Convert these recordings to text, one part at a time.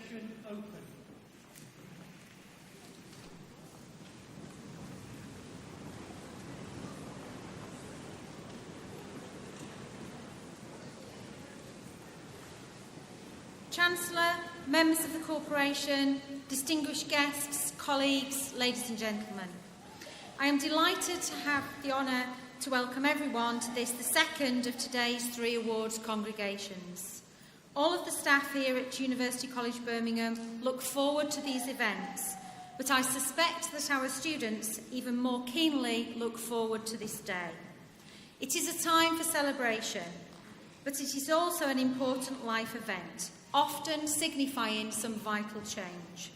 congregation open. Chancellor, members of the Corporation, distinguished guests, colleagues, ladies and gentlemen. I am delighted to have the honour to welcome everyone to this, the second of today's 3 awards congregations. All of the staff here at University College Birmingham look forward to these events, but I suspect that our students even more keenly look forward to this day. It is a time for celebration, but it is also an important life event, often signifying some vital change.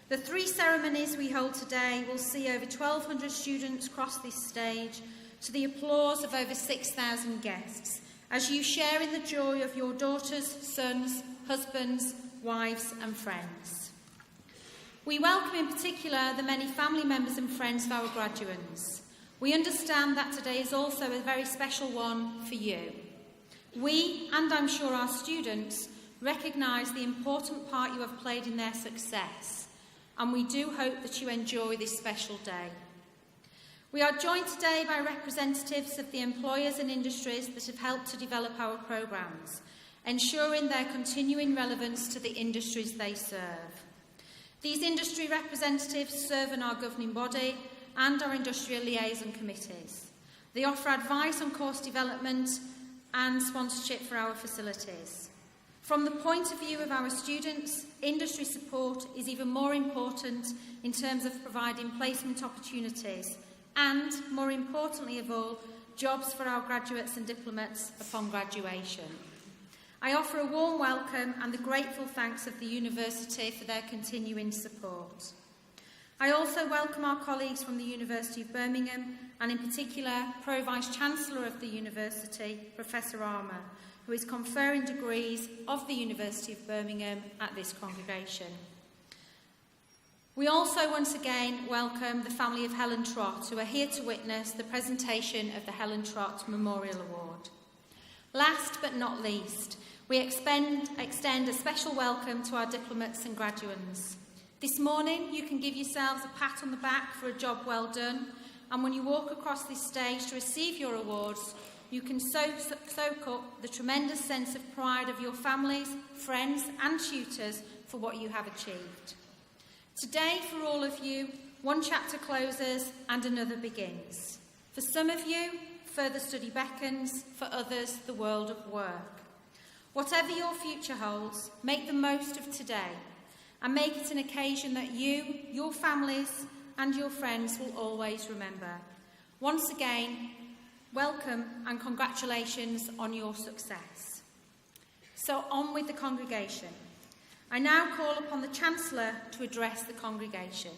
The 3 ceremonies we hold today will see over 1,200 students cross this stage to the applause of over 6,000 guests as you share in the joy of your daughters, sons, husbands, wives and friends. We welcome in particular the many family members and friends of our graduates. We understand that today is also a very special one for you. We, and I'm sure our students, recognise the important part you have played in their success, and we do hope that you enjoy this special day. We are joined today by representatives of the employers and industries that have helped to develop our programmes, ensuring their continuing relevance to the industries they serve. These industry representatives serve in our governing body and our industrial liaison committees. They offer advice on course development and sponsorship for our facilities. From the point of view of our students, industry support is even more important in terms of providing placement opportunities and, more importantly of all, jobs for our graduates and diplomats upon graduation. I offer a warm welcome and the grateful thanks of the University for their continuing support. I also welcome our colleagues from the University of Birmingham and in particular Pro-Vice Chancellor of the University, Professor Armour, who is conferring degrees of the University of Birmingham at this congregation. We also once again welcome the family of Helen Trott, who are here to witness the presentation of the Helen Trott Memorial Award. Last but not least, we extend a special welcome to our diplomats and graduands. This morning you can give yourselves a pat on the back for a job well done, and when you walk across this stage to receive your awards, you can soak up the tremendous sense of pride of your families, friends and tutors for what you have achieved. Today, for all of you, one chapter closes and another begins. For some of you, further study beckons, for others, the world of work. Whatever your future holds, make the most of today and make it an occasion that you, your families and your friends will always remember. Once again, welcome and congratulations on your success. So on with the congregation. I now call upon the Chancellor to address the congregation.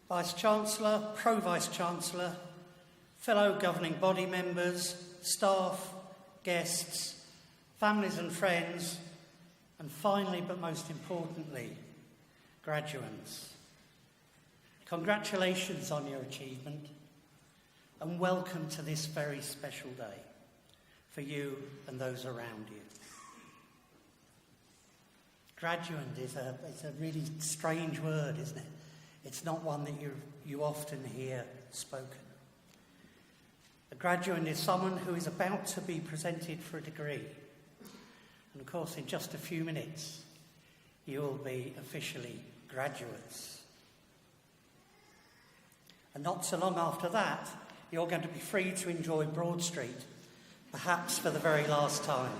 Vice-Chancellor, Pro-Vice-Chancellor, fellow governing body members, staff, guests, families and friends, and finally, but most importantly, graduates. Congratulations on your achievement and welcome to this very special day for you and those around you. Graduand is a really strange word, isn't it? It's not one that you often hear spoken. A graduand is someone who is about to be presented for a degree. And of course, in just a few minutes, you will be officially graduates. And not so long after that, you're going to be free to enjoy Broad Street, perhaps for the very last time.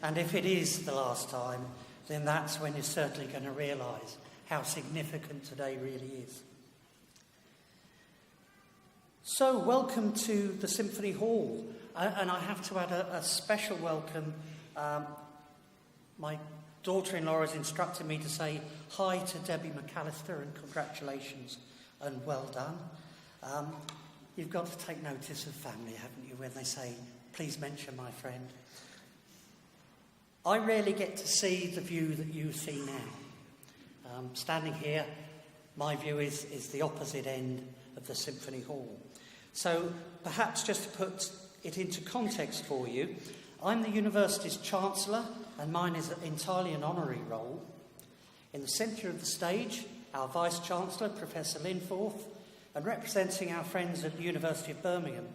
And if it is the last time, then that's when you're certainly going to realise how significant today really is. So, welcome to the Symphony Hall. And I have to add a special welcome. My daughter-in-law has instructed me to say hi to Debbie McAllister and congratulations and well done. You've got to take notice of family, haven't you, when they say, please mention my friend. I rarely get to see the view that you see now. Standing here My view is the opposite end of the Symphony Hall. So perhaps just to put it into context for you, I'm the university's Chancellor, and mine is entirely an honorary role. In the centre of the stage, our Vice-Chancellor, Professor Linforth, and representing our friends at the University of Birmingham,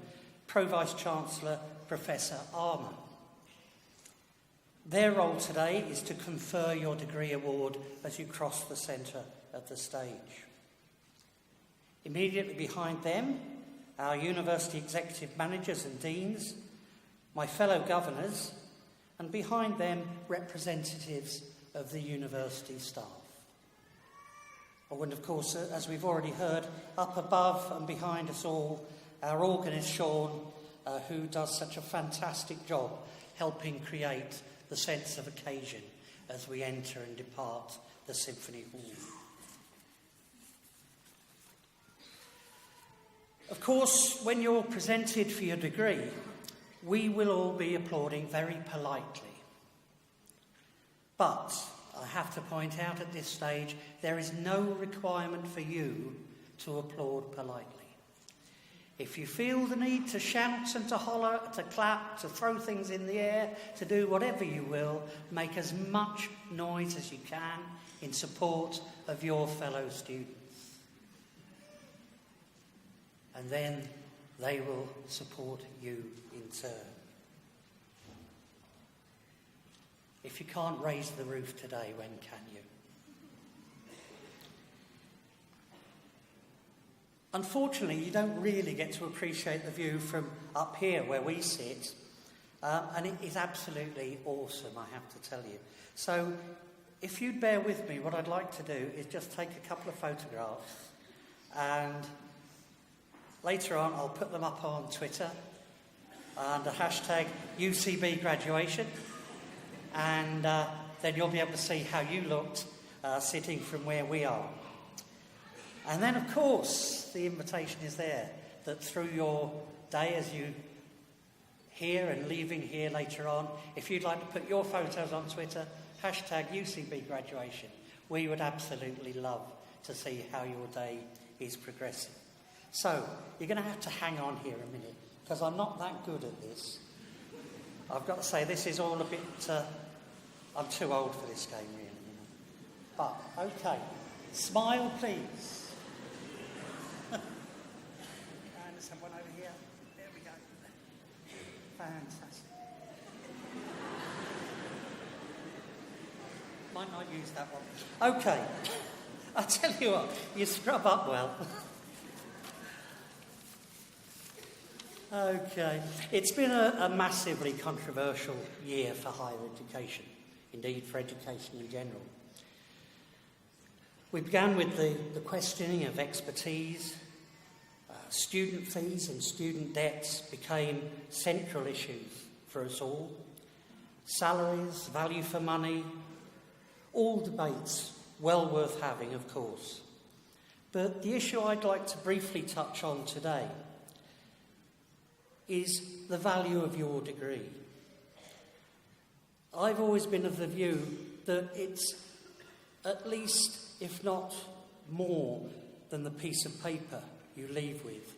Pro-Vice-Chancellor, Professor Armour. Their role today is to confer your degree award as you cross the centre of the stage. Immediately behind them, our university executive managers and deans, my fellow governors, and behind them, representatives of the university staff. And of course, as we've already heard, up above and behind us all, our organist Sean, who does such a fantastic job helping create the sense of occasion as we enter and depart the Symphony Hall. Of course, when you're presented for your degree, we will all be applauding very politely. But I have to point out at this stage, there is no requirement for you to applaud politely. If you feel the need to shout and to holler, to clap, to throw things in the air, to do whatever you will, make as much noise as you can in support of your fellow students. And then they will support you in turn. If you can't raise the roof today, when can you? Unfortunately, you don't really get to appreciate the view from up here where we sit, and it is absolutely awesome, I have to tell you. So, if you'd bear with me, what I'd like to do is just take a couple of photographs, and later on I'll put them up on Twitter under hashtag UCB graduation, and then you'll be able to see how you looked sitting from where we are. And then, of course, the invitation is there that through your day as you here and leaving here later on, if you'd like to put your photos on Twitter, hashtag UCB graduation, we would absolutely love to see how your day is progressing. So, you're going to have to hang on here a minute, because I'm not that good at this. I've got to say, this is all a bit... I'm too old for this game, really. You know. But, okay. Smile, please. And let's have one over here. There we go. Fantastic. Might not use that one. Okay. I'll tell you what, you scrub up well. Okay. It's been a massively controversial year for higher education, indeed for education in general. We began with the questioning of expertise. Student fees and student debts became central issues for us all. Salaries, value for money, all debates well worth having, of course. But the issue I'd like to briefly touch on today is the value of your degree. I've always been of the view that it's at least, if not more, than the piece of paper you leave with,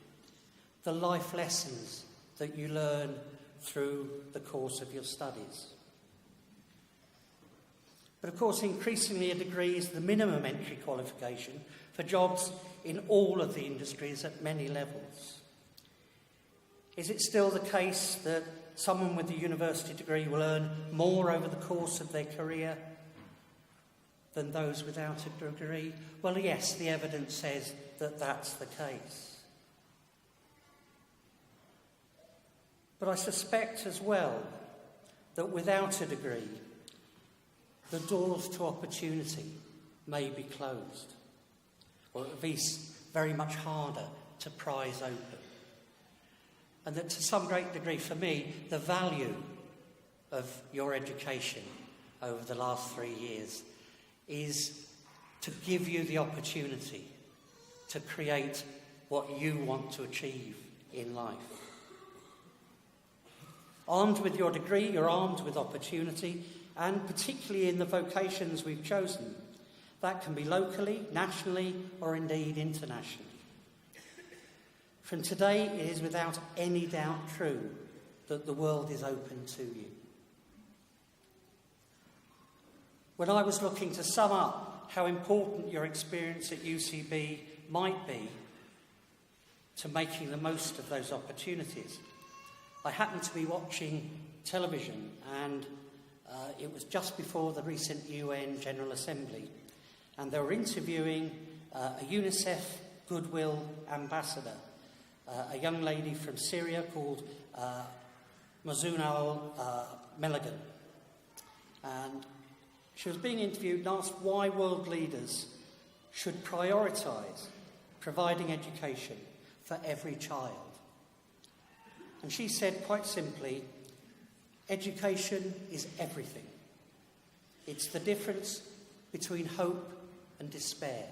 the life lessons that you learn through the course of your studies. But of course, increasingly a degree is the minimum entry qualification for jobs in all of the industries at many levels. Is it still the case that someone with a university degree will earn more over the course of their career than those without a degree? Well, yes, the evidence says that that's the case. But I suspect as well that without a degree, the doors to opportunity may be closed, or at least very much harder to prise open. And that to some great degree, for me, the value of your education over the last 3 years is to give you the opportunity to create what you want to achieve in life. Armed with your degree, you're armed with opportunity, and particularly in the vocations we've chosen, That can be locally, nationally, or indeed internationally. From today, it is without any doubt true that the world is open to you. When I was looking to sum up how important your experience at UCB might be to making the most of those opportunities, I happened to be watching television, and it was just before the recent UN General Assembly, and they were interviewing a UNICEF Goodwill Ambassador, a young lady from Syria called Mazunal Meligan. And she was being interviewed and asked why world leaders should prioritise providing education for every child. And she said quite simply, education is everything. It's the difference between hope and despair.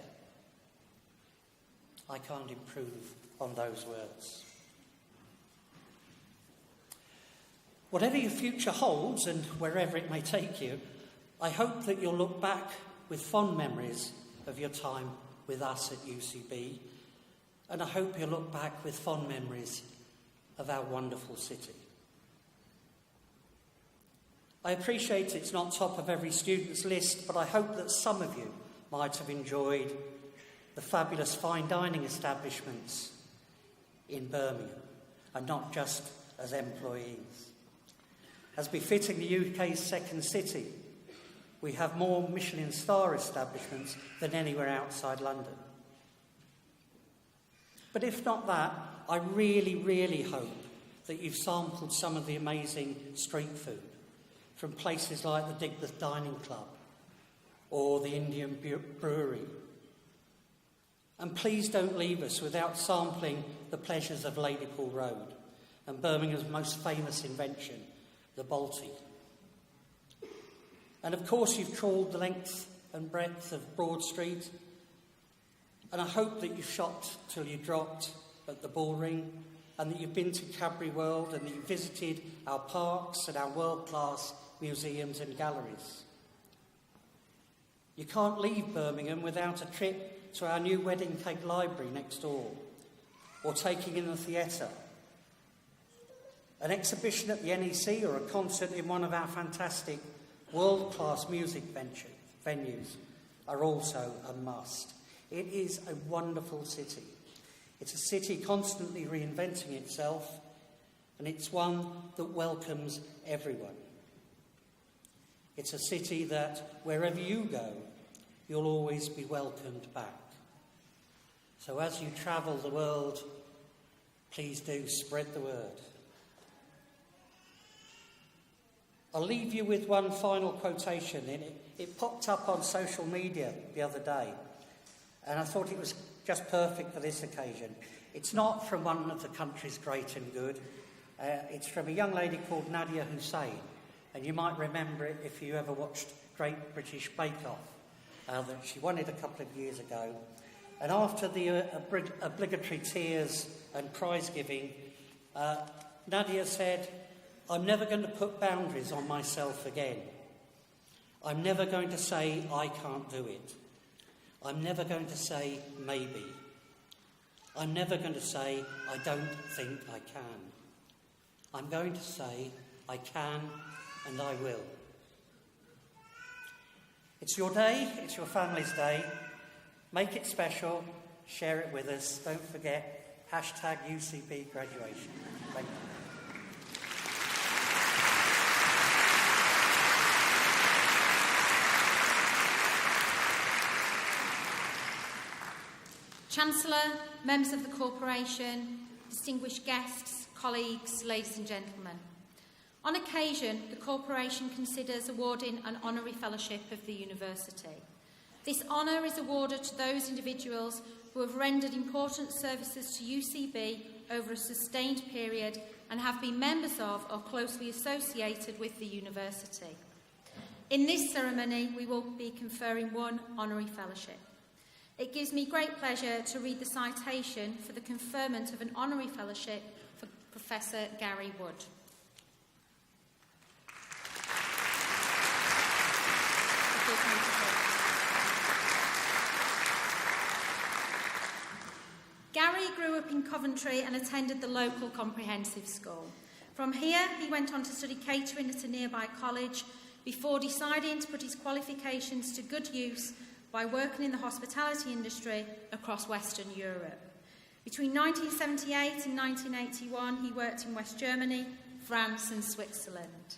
I can't improve on those words. Whatever your future holds, and wherever it may take you, I hope that you'll look back with fond memories of your time with us at UCB, and I hope you'll look back with fond memories of our wonderful city. I appreciate it's not top of every student's list, but I hope that some of you might have enjoyed the fabulous fine dining establishments in Birmingham, and not just as employees. As befitting the UK's second city, we have more Michelin star establishments than anywhere outside London. But if not that, I really, really hope that you've sampled some of the amazing street food from places like the Digbeth Dining Club or the Indian Brewery. And please don't leave us without sampling the pleasures of Ladypool Road and Birmingham's most famous invention, the Balti. And of course you've trawled the length and breadth of Broad Street, and I hope that you've shopped till you dropped at the Bullring, and that you've been to Cadbury World, and that you've visited our parks and our world-class museums and galleries. You can't leave Birmingham without a trip to our new wedding cake library next door, or taking in the theatre. An exhibition at the NEC or a concert in one of our fantastic world-class music venues are also a must. It is a wonderful city. It's a city constantly reinventing itself, and it's one that welcomes everyone. It's a city that, wherever you go, you'll always be welcomed back. So as you travel the world, please do spread the word. I'll leave you with one final quotation. It popped up on social media the other day, and I thought it was just perfect for this occasion. It's not from one of the country's great and good. It's from a young lady called Nadia Hussain, and you might remember it if you ever watched Great British Bake Off, that she won it a couple of years ago. And after the obligatory tears and prize giving, Nadia said, "I'm never going to put boundaries on myself again. I'm never going to say I can't do it. I'm never going to say maybe. I'm never going to say I don't think I can. I'm going to say I can and I will." It's your day, it's your family's day. Make it special, share it with us. Don't forget, #UCB graduation. Thank you. Chancellor, members of the Corporation, distinguished guests, colleagues, ladies and gentlemen. On occasion, the Corporation considers awarding an Honorary Fellowship of the University. This honour is awarded to those individuals who have rendered important services to UCB over a sustained period and have been members of or closely associated with the University. In this ceremony, we will be conferring one Honorary Fellowship. It gives me great pleasure to read the citation for the conferment of an Honorary Fellowship for Professor Gary Wood. up in Coventry and attended the local comprehensive school. From here, he went on to study catering at a nearby college before deciding to put his qualifications to good use by working in the hospitality industry across Western Europe. Between 1978 and 1981, he worked in West Germany, France and Switzerland.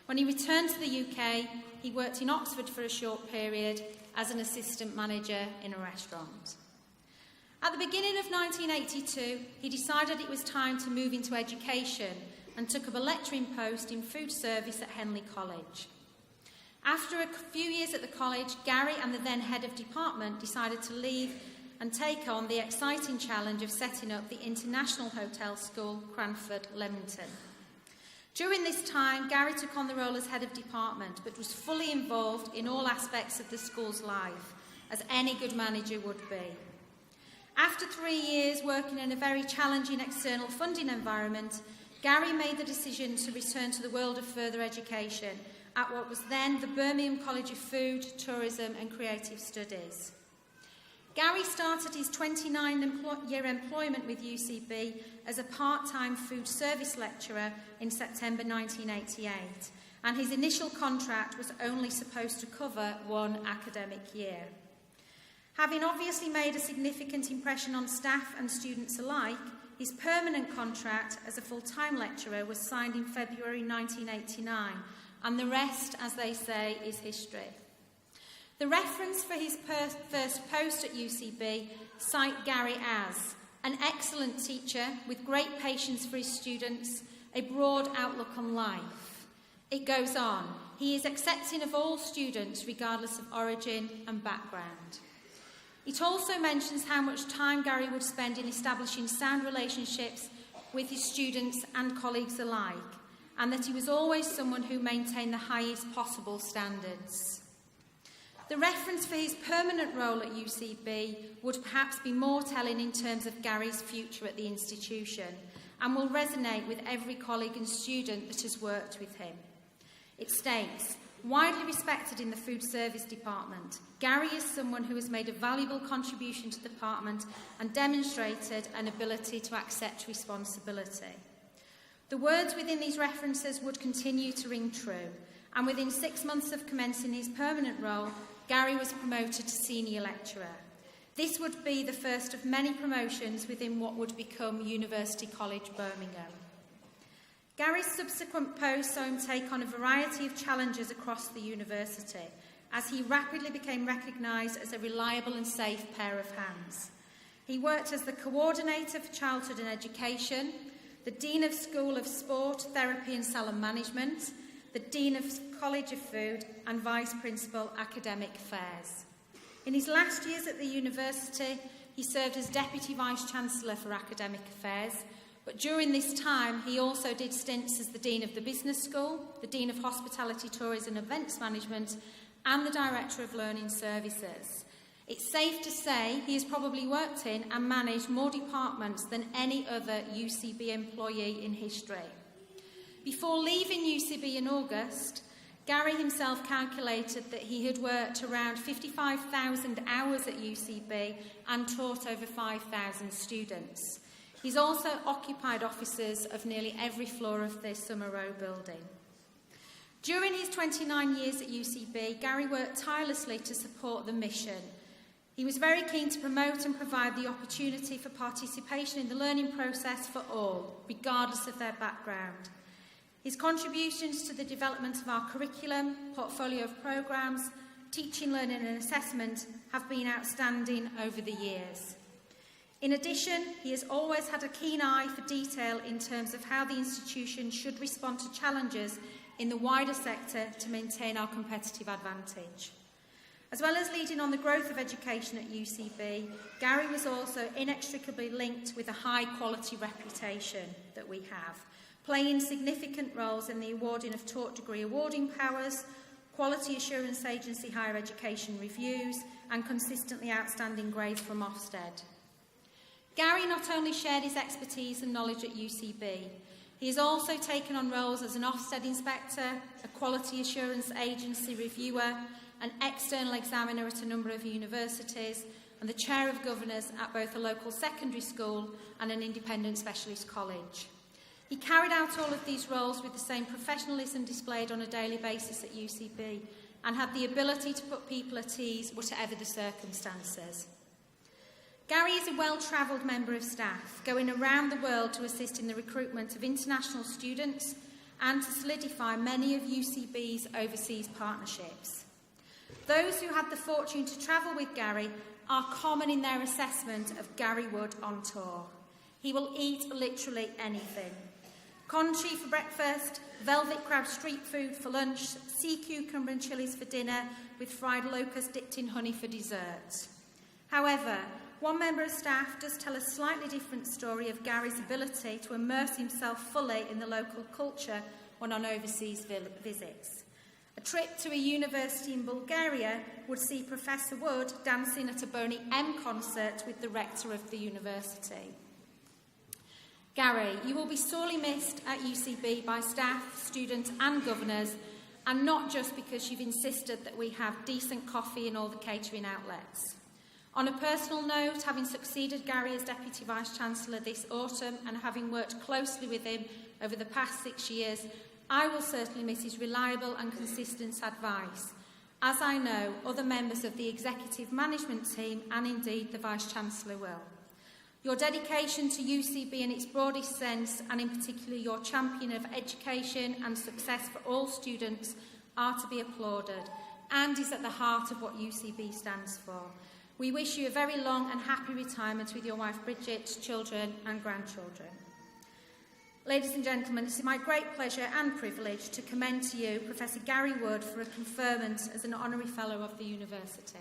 When he returned to the UK, he worked in Oxford for a short period as an assistant manager in a restaurant. At the beginning of 1982, he decided it was time to move into education and took up a lecturing post in food service at Henley College. After a few years at the college, Gary and the then head of department decided to leave and take on the exciting challenge of setting up the International Hotel School, Cranford, Leamington. During this time, Gary took on the role as head of department, but was fully involved in all aspects of the school's life, as any good manager would be. After 3 years working in a very challenging external funding environment, Gary made the decision to return to the world of further education at what was then the Birmingham College of Food, Tourism and Creative Studies. Gary started his 29-year employment with UCB as a part-time food service lecturer in September 1988, and his initial contract was only supposed to cover 1 academic year. Having obviously made a significant impression on staff and students alike, his permanent contract as a full-time lecturer was signed in February 1989, and the rest, as they say, is history. The reference for his first post at UCB cite Gary as an excellent teacher with great patience for his students, a broad outlook on life. It goes on, he is accepting of all students regardless of origin and background. It also mentions how much time Gary would spend in establishing sound relationships with his students and colleagues alike, and that he was always someone who maintained the highest possible standards. The reference for his permanent role at UCB would perhaps be more telling in terms of Gary's future at the institution, and will resonate with every colleague and student that has worked with him. It states, widely respected in the food service department, Gary is someone who has made a valuable contribution to the department and demonstrated an ability to accept responsibility. The words within these references would continue to ring true, and within 6 months of commencing his permanent role, Gary was promoted to senior lecturer. This would be the first of many promotions within what would become University College Birmingham. Gary's subsequent post saw him take on a variety of challenges across the university, as he rapidly became recognised as a reliable and safe pair of hands. He worked as the coordinator for childhood and education, the Dean of School of Sport, Therapy and Salon Management, the Dean of College of Food and Vice Principal Academic Affairs. In his last years at the university, he served as Deputy Vice Chancellor for Academic Affairs, but during this time he also did stints as the Dean of the Business School, the Dean of Hospitality, Tourism and Events Management and the Director of Learning Services. It's safe to say he has probably worked in and managed more departments than any other UCB employee in history. Before leaving UCB in August, Gary himself calculated that he had worked around 55,000 hours at UCB and taught over 5,000 students. He's also occupied offices of nearly every floor of the Summer Row building. During his 29 years at UCB, Gary worked tirelessly to support the mission. He was very keen to promote and provide the opportunity for participation in the learning process for all, regardless of their background. His contributions to the development of our curriculum, portfolio of programmes, teaching, learning and assessment have been outstanding over the years. In addition, he has always had a keen eye for detail in terms of how the institution should respond to challenges in the wider sector to maintain our competitive advantage. As well as leading on the growth of education at UCB, Gary was also inextricably linked with a high-quality reputation that we have, playing significant roles in the awarding of taught degree awarding powers, Quality Assurance Agency higher education reviews, and consistently outstanding grades from Ofsted. Gary not only shared his expertise and knowledge at UCB, he has also taken on roles as an Ofsted inspector, a Quality Assurance Agency reviewer, an external examiner at a number of universities, and the Chair of Governors at both a local secondary school and an independent specialist college. He carried out all of these roles with the same professionalism displayed on a daily basis at UCB and had the ability to put people at ease, whatever the circumstances. Gary is a well-travelled member of staff, going around the world to assist in the recruitment of international students and to solidify many of UCB's overseas partnerships. Those who had the fortune to travel with Gary are common in their assessment of Gary Wood on tour. He will eat literally anything. Congee for breakfast, velvet crab street food for lunch, sea cucumber and chillies for dinner, with fried locust dipped in honey for dessert. However, one member of staff does tell a slightly different story of Gary's ability to immerse himself fully in the local culture when on overseas visits. A trip to a university in Bulgaria would see Professor Wood dancing at a Boney M concert with the rector of the university. Gary, you will be sorely missed at UCB by staff, students and governors, and not just because you've insisted that we have decent coffee in all the catering outlets. On a personal note, having succeeded Gary as Deputy Vice-Chancellor this autumn and having worked closely with him over the past 6 years, I will certainly miss his reliable and consistent advice, as I know other members of the executive management team and indeed the Vice-Chancellor will. Your dedication to UCB in its broadest sense, and in particular your champion of education and success for all students, are to be applauded and is at the heart of what UCB stands for. We wish you a very long and happy retirement with your wife Bridget, children and grandchildren. Ladies and gentlemen, it is my great pleasure and privilege to commend to you Professor Gary Wood for a conferment as an Honorary Fellow of the University.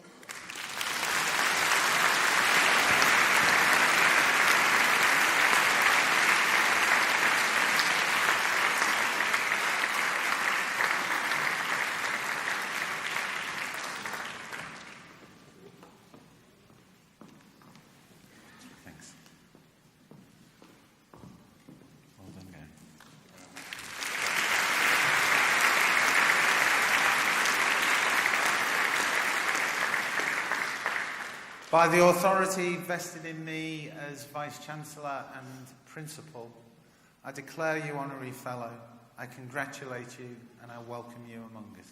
By the authority vested in me as Vice-Chancellor and Principal, I declare you Honorary Fellow, I congratulate you and I welcome you among us.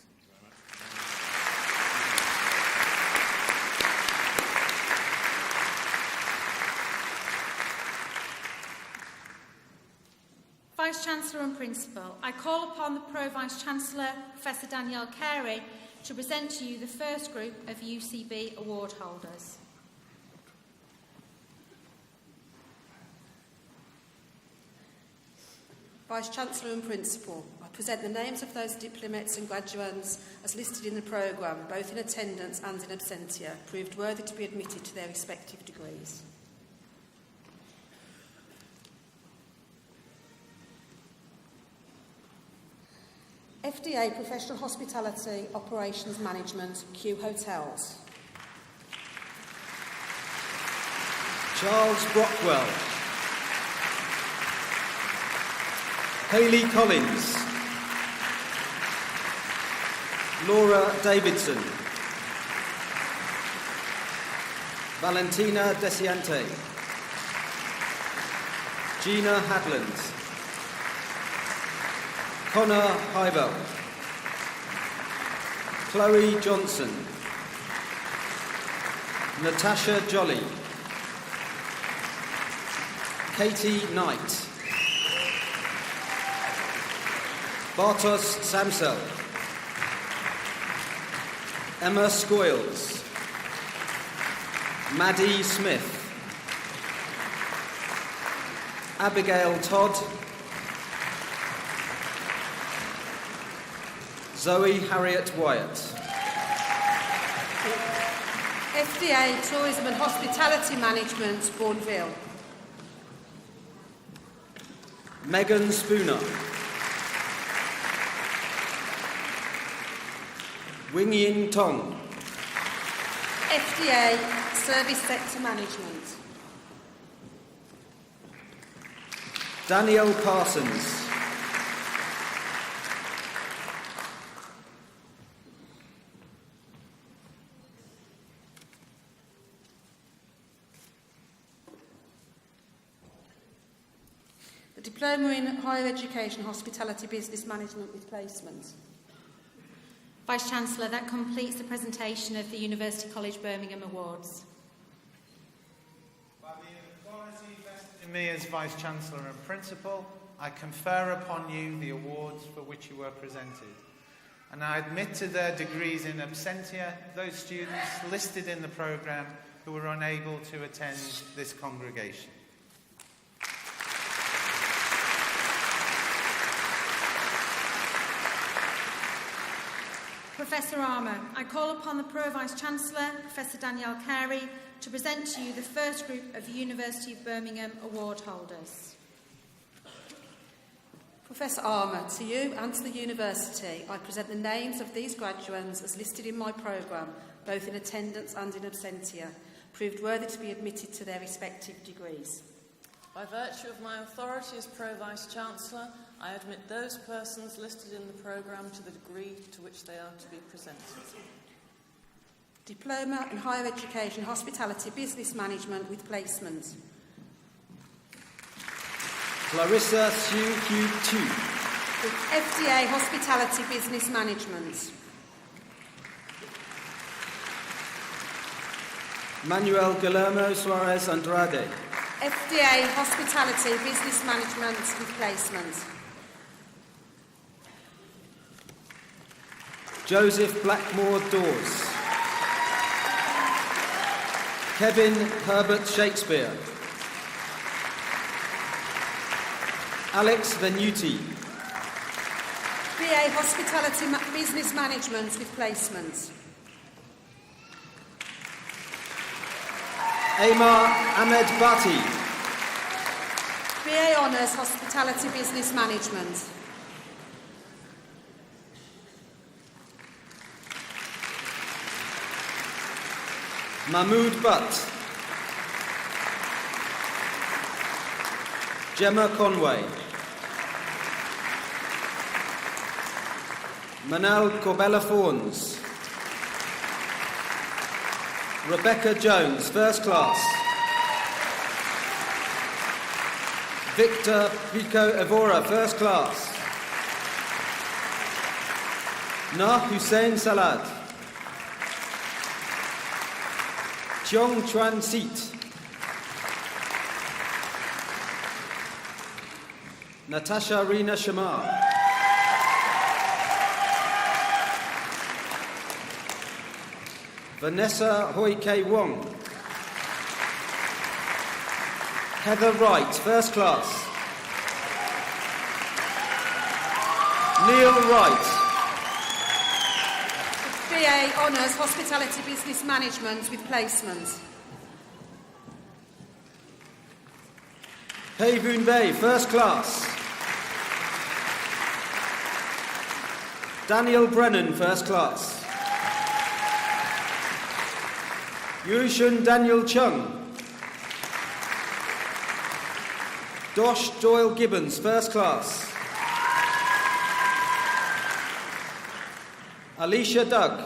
Vice-Chancellor and Principal, I call upon the Pro-Vice-Chancellor, Professor Danielle Carey, to present to you the first group of UCB award holders. Vice-Chancellor and Principal, I present the names of those diplomats and graduates as listed in the programme, both in attendance and in absentia, proved worthy to be admitted to their respective degrees. FDA Professional Hospitality Operations Management, Q Hotels. Charles Brockwell. Hayley Collins. Laura Davidson. Valentina Desiante. Gina Hadland. Connor Hybel. Chloe Johnson. Natasha Jolly. Katie Knight. Bartos Samsel. Emma Scoyles. Maddie Smith. Abigail Todd. Zoe Harriet Wyatt. FDA Tourism and Hospitality Management, Bourneville. Megan Spooner. Wing Yin Tong. FDA Service Sector Management. Danielle Parsons. Diploma in Higher Education, Hospitality, Business Management with Placement. Vice-Chancellor, that completes the presentation of the University College Birmingham Awards. By the authority vested in me as Vice-Chancellor and Principal, I confer upon you the awards for which you were presented. And I admit to their degrees in absentia those students listed in the programme who were unable to attend this congregation. Professor Armour, I call upon the Pro-Vice-Chancellor, Professor Danielle Carey, to present to you the first group of the University of Birmingham award holders. Professor Armour, to you and to the University, I present the names of these graduates as listed in my programme, both in attendance and in absentia, proved worthy to be admitted to their respective degrees. By virtue of my authority as Pro-Vice-Chancellor, I admit those persons listed in the programme to the degree to which they are to be presented. Diploma in Higher Education, Hospitality, Business Management with Placement. Clarissa Siu Q Tu. With FDA Hospitality, Business Management. Manuel Guillermo Suarez Andrade. FDA Hospitality, Business Management with Placement. Joseph Blackmore Dawes. Kevin Herbert Shakespeare. Alex Venuti. BA Hospitality Business Management with Placement. Amar Ahmed Bhatti. BA Honours Hospitality Business Management. Mahmood Butt. Gemma Conway. Manal Corbella Fawns. Rebecca Jones, first class. Victor Pico Evora, first class. Nah Hussein Salad. Cheong Chuan Seat. Natasha Rina Shamar. Vanessa Hoi K. Wong. Heather Wright, first class. Neil Wright. BA Honours Hospitality Business Management with Placement. Pei Boon Bay, first class. Daniel Brennan, first class. Yushun Daniel Chung. Dosh Doyle Gibbons, first class. Alicia Doug.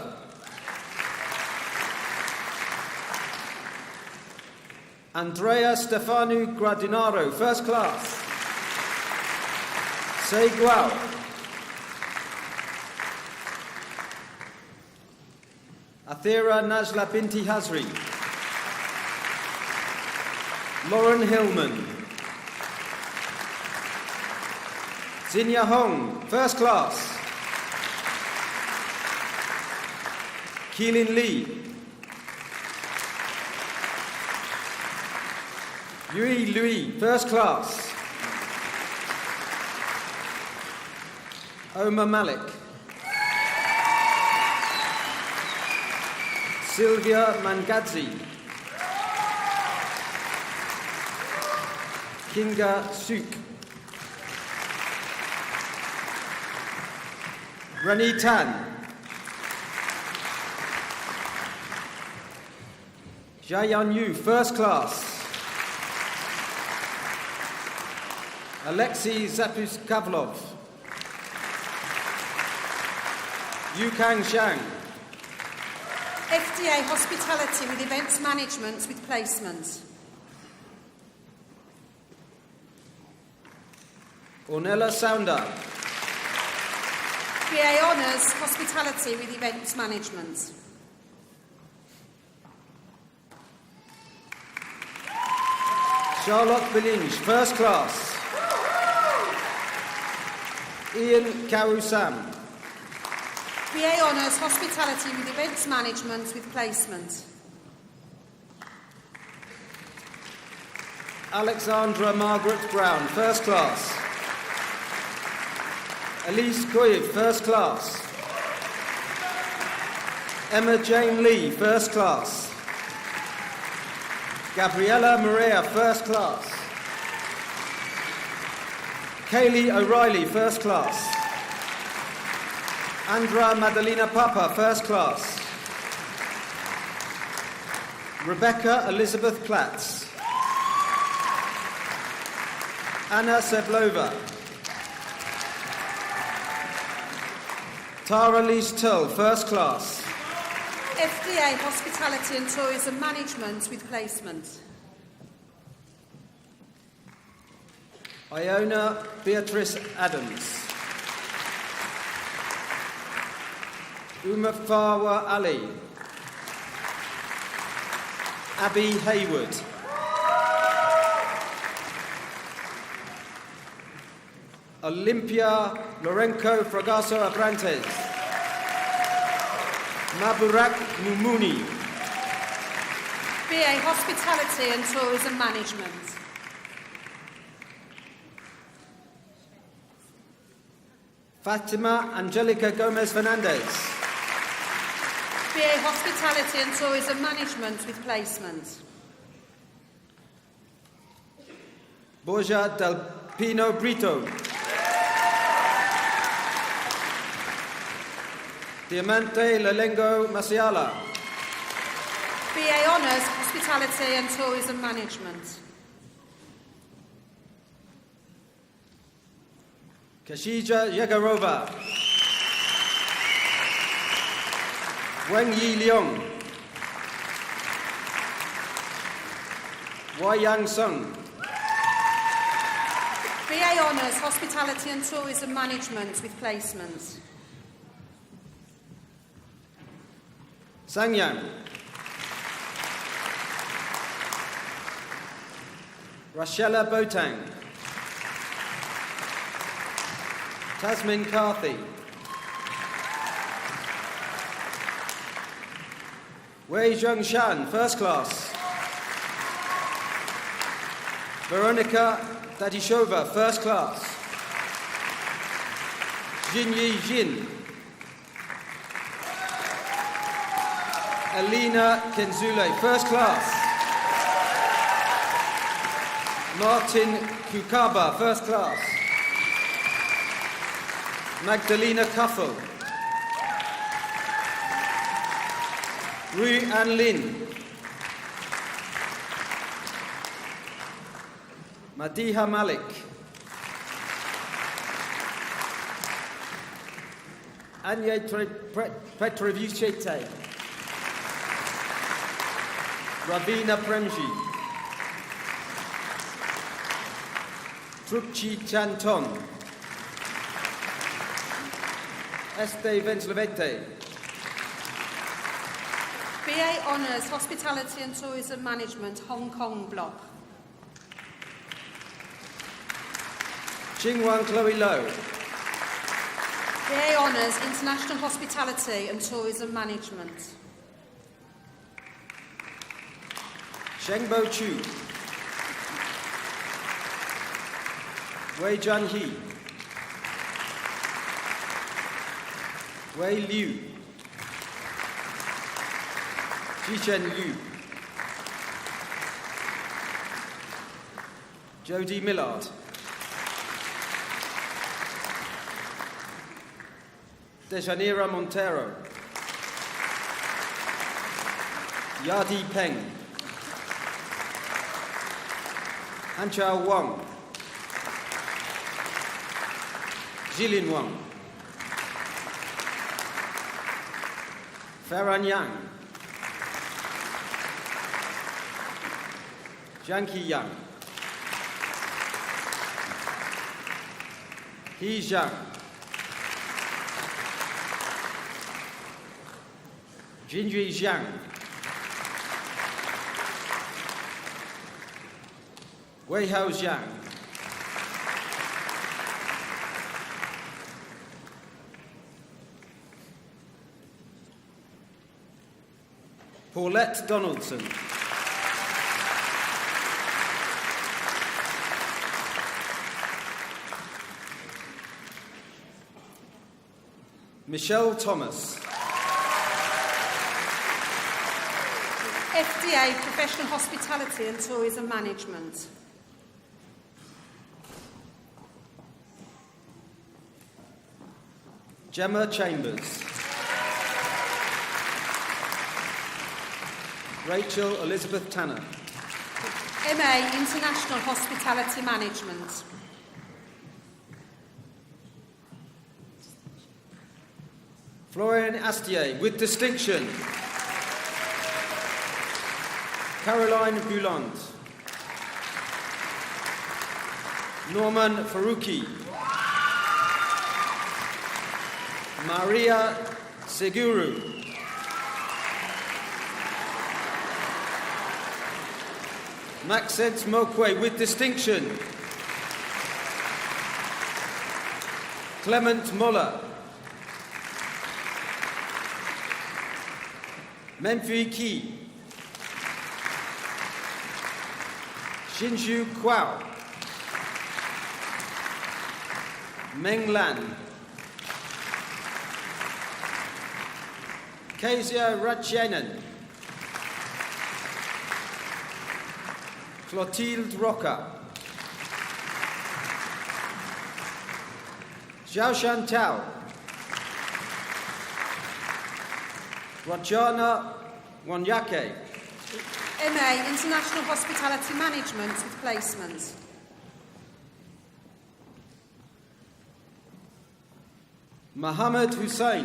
Andrea Stefanu Gradinaro, first class. Sei Guao. Athira Najla Binti Hazri. Lauren Hillman. Zinya Hong, first class. Keelan Lee. Yui Louis, first class. Omar Malik. Sylvia Mangadzi. Kinga Suk. Rani Tan. Jayan Yu, first class. Alexei Zapuskavlov. Yukang Shang. FDA Hospitality with Events Management with Placement. Ornella Sounder. BA Honours, Hospitality with Events Management. Charlotte Billinge, First Class. Ian Karusam. BA Honours, Hospitality with Events Management with Placement. Alexandra Margaret Brown, First Class. Elise Koyev, First Class. Emma Jane Lee, First Class. Gabriella Maria, First Class. Kaylee O'Reilly, First Class. Andra Madalena Papa, First Class. Rebecca Elizabeth Platz. Anna Seblova. Tara Lise Tull, First Class. FDA, Hospitality and Tourism Management with Placement. Iona Beatrice Adams. Umafawa Ali. Abby Hayward. Olympia Lorenco Fragasso Abrantes. Maburak Mumuni. BA, Hospitality and Tourism Management. Fatima Angelica Gomez Fernandez. BA, Hospitality and Tourism Management with Placement. Borja Del Pino Brito. Diamante Lalengo Masiala. BA Honours, Hospitality and Tourism Management. Kashija Yagarova. Wang Yi Leong. Wai Yang Sung. BA Honours, Hospitality and Tourism Management with Placement. Sang Yang. Rachella Botang. Tasmin Carthy. Wei Zhongshan, First Class. Veronica Dadishova, First Class. Jinyi Jin. Alina Kenzule, First Class. Martin Kukaba, First Class. Magdalena Kuffel. Rui An Lin. Madiha Malik. Anya Petrovichete. Ravina Premji. Trupchi Chanton. Este Venslevete. BA Honours, Hospitality and Tourism Management, Hong Kong Block. Chingwan Chloe Low. BA Honours, International Hospitality and Tourism Management. Shengbo Chu. Wei Jian He. Wei Liu. Jishen Liu. Jodie Millard. Dejanira Montero. Yadi Peng. Hanchao Wang. Jilin Wang. Farhan Yang. Jianqi Yang. He Zhang. Jinjui Zhang. Wei Hao Zhang. Paulette Donaldson. Michelle Thomas. FDA Professional Hospitality and Tourism Management. Gemma Chambers. Rachel Elizabeth Tanner. MA International Hospitality Management. Florian Astier with distinction. Caroline Bouland. Norman Faruqi. Maria Seguru. Maxence Mokwe with distinction. Clement Moller. Menfui Ki. Xinju Kwao. Meng Lan. Kezia Ratchanen. Clotilde Roca. Xiao Shantao. Rajana Wanyake. MA International Hospitality Management with placement. Mohammed Hussein.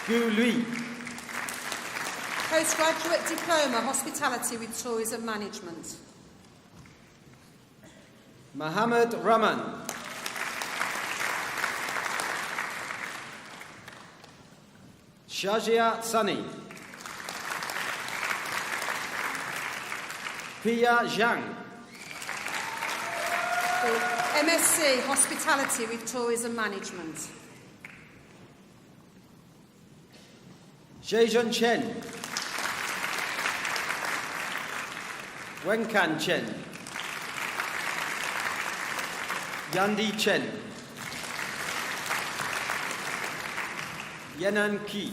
Gu Lui. Postgraduate Diploma Hospitality with Tourism Management. Mohammed Rahman. Shajia Sani. Pia Zhang. MSc Hospitality with Tourism Management. Zhejian Chen. Wenkan Chen. Yandi Chen. Yanan Ki.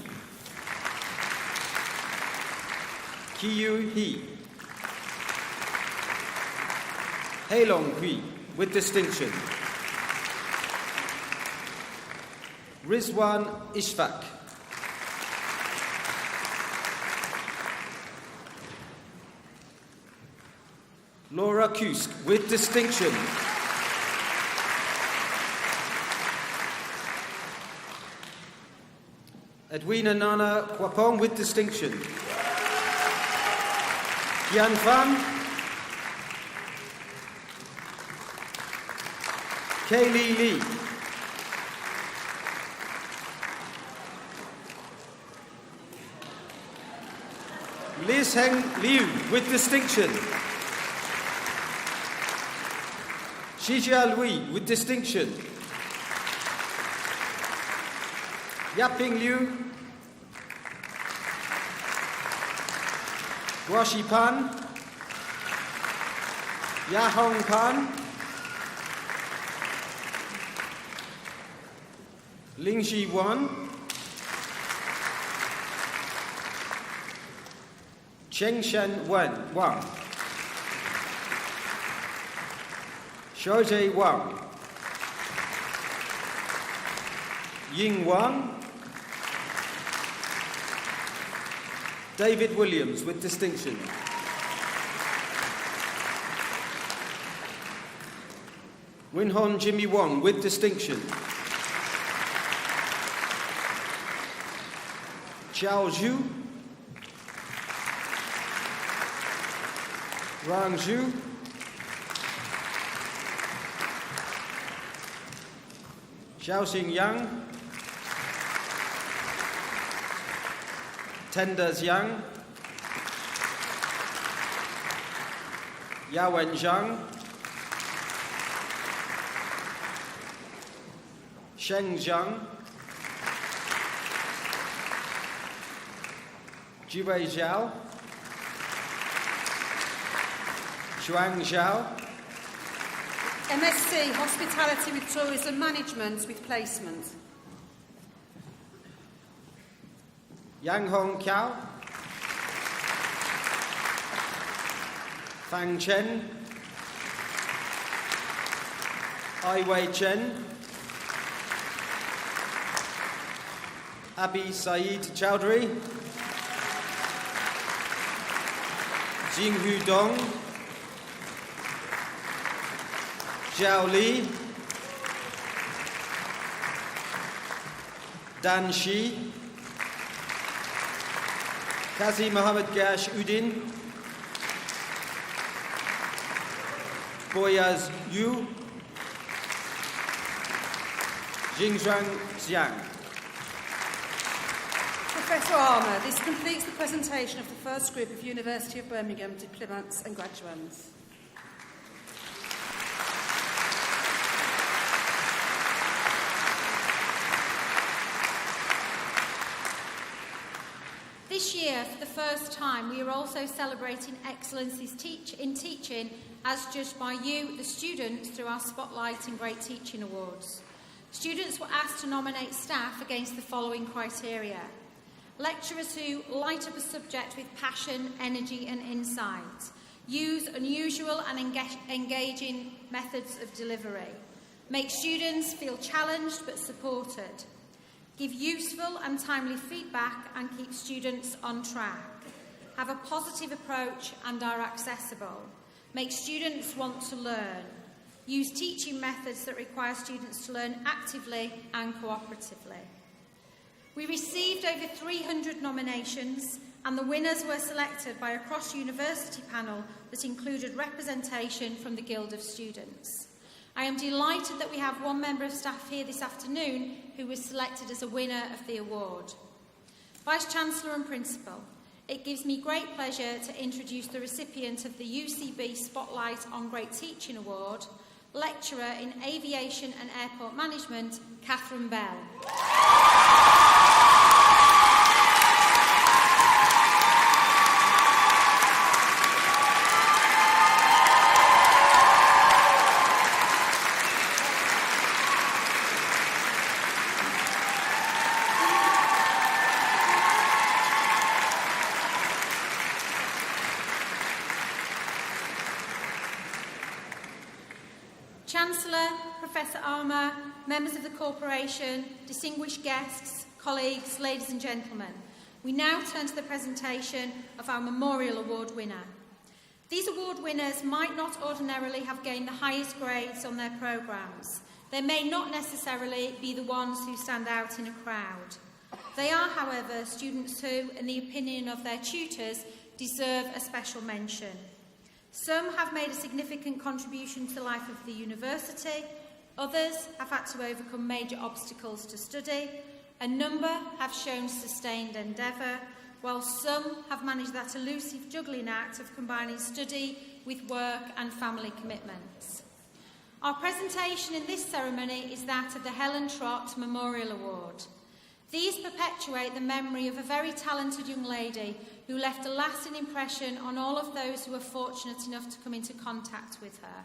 Kiyu He. Heilong Hui with distinction. Rizwan Ishfaq. Laura Kusk with distinction. Edwina Nana Kwapong with distinction. Yan Fan. Kaylee Lee. Liz Heng Liu with distinction. Xijia Lui with distinction. Yaping Liu. Guashi Pan. Yahong Pan. Lingxi Wan. Chengshan Wang. Xiaojie Wang. Ying Wang. David Williams with distinction. Winhon Jimmy Wong with distinction. Xiao Zhu. Rang Zhu. Xiaoxing Yang, Tenda Jiang, Yawen Zhang, Sheng Zhang, Jiwei Zhao, Xuang Zhao, MSc Hospitality with Tourism Management with Placement. Yang Hong Kiao, Fang Chen, Ai Wei Chen, Abi Saeed Chowdhury, Jinghu Dong, Zhao Li, Dan Shi, Kazi Mohammed Gash Udin, Boyaz Yu, Jingzhuang Xiang. Professor Armour, this completes the presentation of the first group of University of Birmingham diplomats and graduates. This year, for the first time, we are also celebrating excellence in teaching as judged by you, the students, through our Spotlight and Great Teaching Awards. Students were asked to nominate staff against the following criteria. Lecturers who light up a subject with passion, energy and insight. Use unusual and engaging methods of delivery. Make students feel challenged but supported. Give useful and timely feedback and keep students on track. Have a positive approach and are accessible. Make students want to learn. Use teaching methods that require students to learn actively and cooperatively. We received over 300 nominations and the winners were selected by a cross-university panel that included representation from the Guild of Students. I am delighted that we have one member of staff here this afternoon who was selected as a winner of the award. Vice-Chancellor and Principal, it gives me great pleasure to introduce the recipient of the UCB Spotlight on Great Teaching Award, Lecturer in Aviation and Airport Management, Catherine Bell. Chancellor, Professor Armour, members of the Corporation, distinguished guests, colleagues, ladies and gentlemen, we now turn to the presentation of our Memorial Award winner. These award winners might not ordinarily have gained the highest grades on their programmes. They may not necessarily be the ones who stand out in a crowd. They are, however, students who, in the opinion of their tutors, deserve a special mention. Some have made a significant contribution to the life of the university, others have had to overcome major obstacles to study, a number have shown sustained endeavour, while some have managed that elusive juggling act of combining study with work and family commitments. Our presentation in this ceremony is that of the Helen Trott Memorial Award. These perpetuate the memory of a very talented young lady who left a lasting impression on all of those who were fortunate enough to come into contact with her.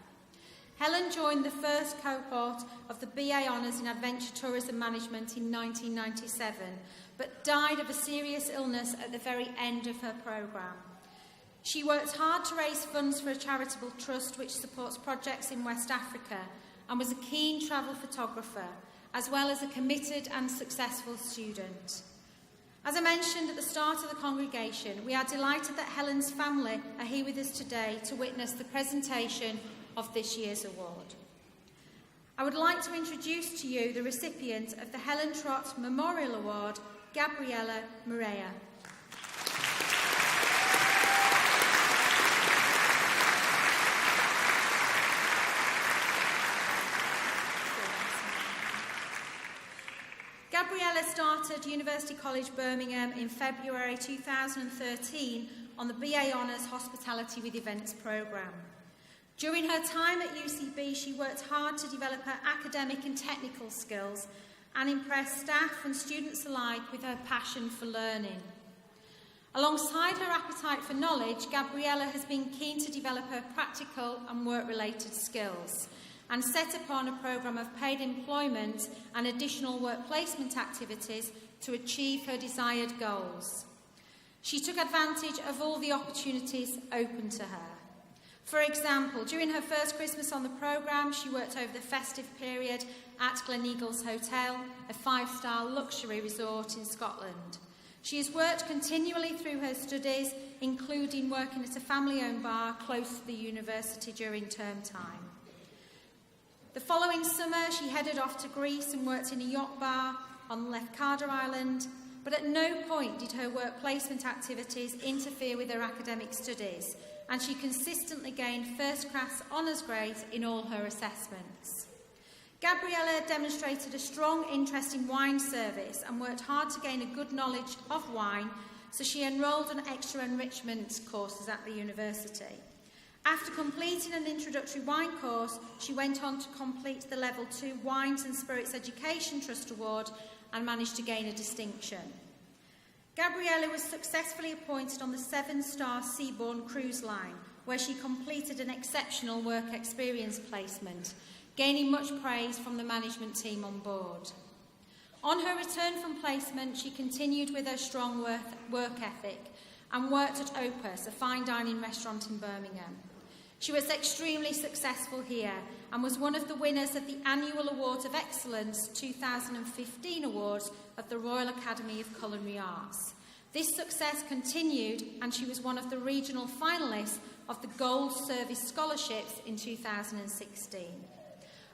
Helen joined the first cohort of the BA Honours in Adventure Tourism Management in 1997, but died of a serious illness at the very end of her programme. She worked hard to raise funds for a charitable trust which supports projects in West Africa and was a keen travel photographer, as well as a committed and successful student. As I mentioned at the start of the congregation, we are delighted that Helen's family are here with us today to witness the presentation of this year's award. I would like to introduce to you the recipient of the Helen Trott Memorial Award, Gabriella Morea. Gabriella started University College Birmingham in February 2013 on the BA Honours Hospitality with Events programme. During her time at UCB, she worked hard to develop her academic and technical skills and impress staff and students alike with her passion for learning. Alongside her appetite for knowledge, Gabriella has been keen to develop her practical and work-related skills and set upon a programme of paid employment and additional work placement activities to achieve her desired goals. She took advantage of all the opportunities open to her. For example, during her first Christmas on the programme, she worked over the festive period at Gleneagles Hotel, a 5-star luxury resort in Scotland. She has worked continually through her studies, including working at a family-owned bar close to the university during term time. The following summer, she headed off to Greece and worked in a yacht bar on Lefkada Island, but at no point did her work placement activities interfere with her academic studies, and she consistently gained first-class honours grades in all her assessments. Gabriella demonstrated a strong interest in wine service and worked hard to gain a good knowledge of wine, so she enrolled in extra enrichment courses at the university. After completing an introductory wine course, she went on to complete the Level 2 Wines and Spirits Education Trust Award and managed to gain a distinction. Gabriella was successfully appointed on the 7-star Seabourn cruise line, where she completed an exceptional work experience placement, gaining much praise from the management team on board. On her return from placement, she continued with her strong work ethic and worked at Opus, a fine dining restaurant in Birmingham. She was extremely successful here and was one of the winners of the Annual Awards of Excellence 2015 Awards of the Royal Academy of Culinary Arts. This success continued, and she was one of the regional finalists of the Gold Service Scholarships in 2016.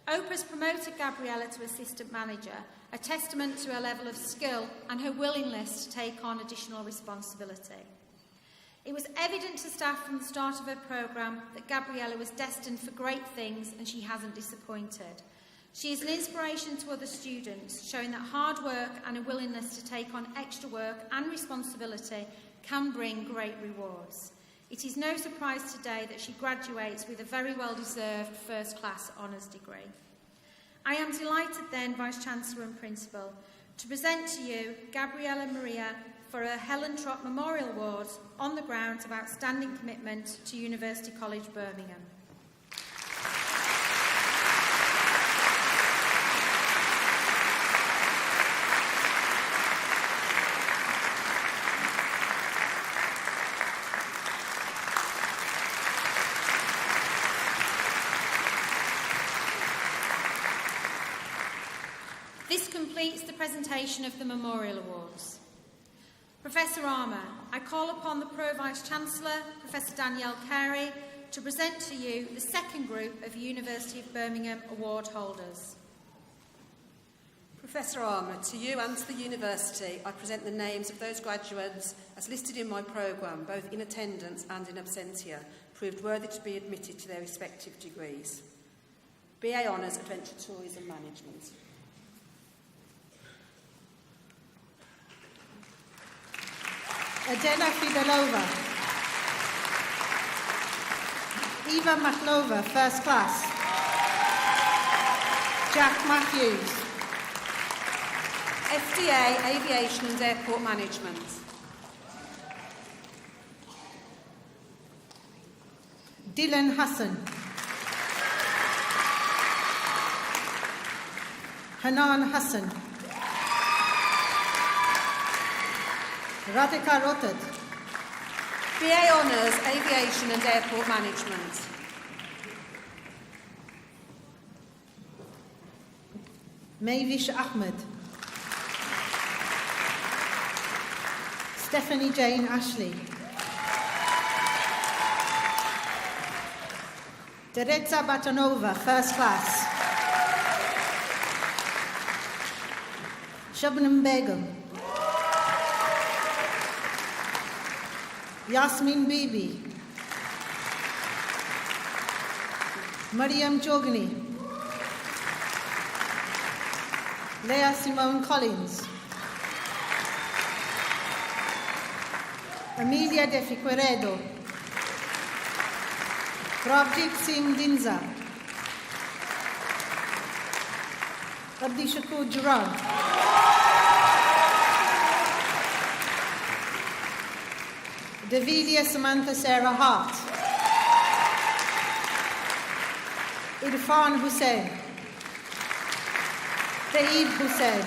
Opus promoted Gabriella to assistant manager, a testament to her level of skill and her willingness to take on additional responsibility. It was evident to staff from the start of her programme that Gabriella was destined for great things, and she hasn't disappointed. She is an inspiration to other students, showing that hard work and a willingness to take on extra work and responsibility can bring great rewards. It is no surprise today that she graduates with a very well-deserved first-class honours degree. I am delighted then, Vice-Chancellor and Principal, to present to you Gabriella Maria for her Helen Trott Memorial Awards on the grounds of outstanding commitment to University College Birmingham. This completes the presentation of the Memorial Awards. Professor Armour, I call upon the Pro-Vice-Chancellor, Professor Danielle Carey, to present to you the second group of University of Birmingham award holders. Professor Armour, to you and to the University, I present the names of those graduates as listed in my programme, both in attendance and in absentia, proved worthy to be admitted to their respective degrees. BA Honours, Adventure Tourism Management. Adela Fidalova. Eva Maklova, First Class. Jack Matthews. FDA, Aviation and Airport Management. Dylan Hassan. Hanan Hassan. Radhika Rotad. BA Honours, Aviation and Airport Management. Mavish Ahmed. Stephanie Jane Ashley. Teresa Batonova, First Class. Shabnam Begum. Yasmin Bibi. Mariam Jogani. Leah Simone Collins. Amelia De Figueredo, Prabjit Singh Dinza, Abdi Shakur Juran, Davidia Samantha Sarah Hart, Irfan Hussain, Saeed Hussain,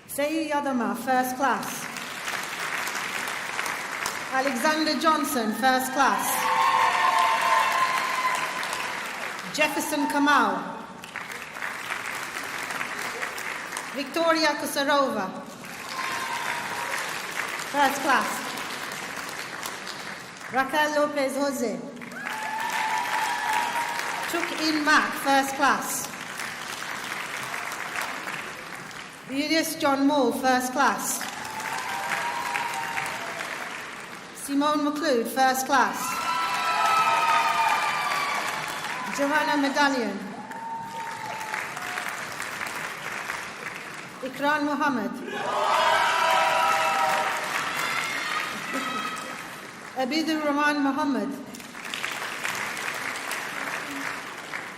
Saeed Yadama, first class. Alexander Johnson, first class. Jefferson Kamau. Victoria Kusarova, first class. Raquel Lopez Jose. Chuk In Mak, first class. Julius John Moore, first class. Simone McLeod, first class. Johanna Medallion. Ikran Mohammed. Abidur Rahman Mohammed.